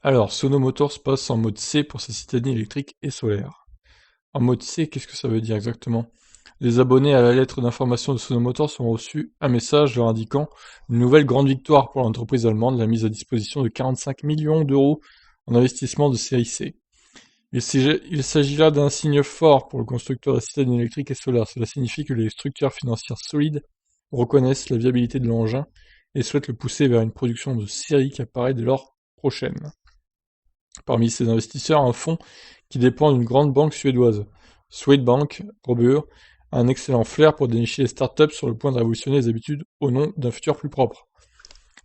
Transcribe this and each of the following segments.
Alors, Sono Motors passe en mode C pour sa citadine électrique et solaire. En mode C, qu'est-ce que ça veut dire exactement? Les abonnés à la lettre d'information de Sono Motors ont reçu un message leur indiquant une nouvelle grande victoire pour l'entreprise allemande, la mise à disposition de 45 millions d'euros en investissement de série C. Il s'agit là d'un signe fort pour le constructeur de citadines électriques et solaires. Cela signifie que les structures financières solides reconnaissent la viabilité de l'engin et souhaitent le pousser vers une production de série qui apparaît dès lors prochaine. Parmi ces investisseurs, un fonds qui dépend d'une grande banque suédoise, Swedbank Robur, a un excellent flair pour dénicher les startups sur le point de révolutionner les habitudes au nom d'un futur plus propre.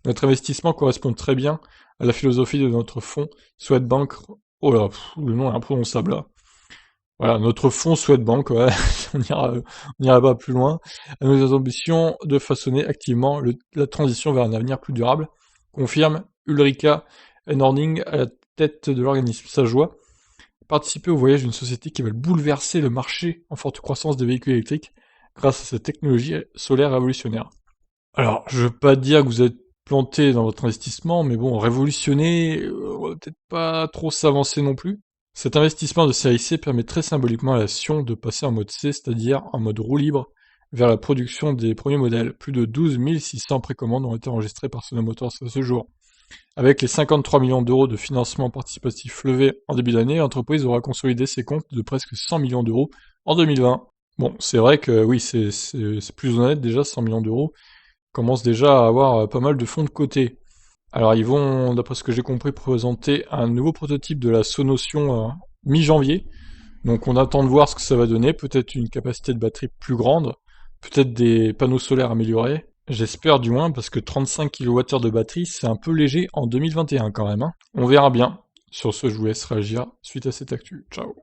Notre investissement correspond très bien à la philosophie de notre fonds Swedbank. Oh là, le nom est imprononçable là. Voilà, notre fonds Swedbank, ouais, on ira pas plus loin. À nos ambitions de façonner activement la transition vers un avenir plus durable, confirme Ulrika Enhorning à la tête de l'organisme. Sa joie, participer au voyage d'une société qui va bouleverser le marché en forte croissance des véhicules électriques grâce à cette technologie solaire révolutionnaire. Alors, je veux pas dire que vous êtes planté dans votre investissement, mais bon, révolutionner, on va peut-être pas trop s'avancer non plus. Cet investissement de série C permet très symboliquement à la Sion de passer en mode C, c'est-à-dire en mode roue libre, vers la production des premiers modèles. Plus de 12 600 précommandes ont été enregistrées par Sono Motors à ce jour. Avec les 53 millions d'euros de financement participatif levés en début d'année, l'entreprise aura consolidé ses comptes de presque 100 millions d'euros en 2020. Bon, c'est vrai que oui, c'est plus honnête déjà, 100 millions d'euros commence déjà à avoir pas mal de fonds de côté. Alors ils vont, d'après ce que j'ai compris, présenter un nouveau prototype de la Sonotion mi-janvier. Donc on attend de voir ce que ça va donner, peut-être une capacité de batterie plus grande, peut-être des panneaux solaires améliorés. J'espère du moins, parce que 35 kWh de batterie, c'est un peu léger en 2021 quand même, hein. On verra bien. Sur ce, je vous laisse réagir suite à cette actu. Ciao.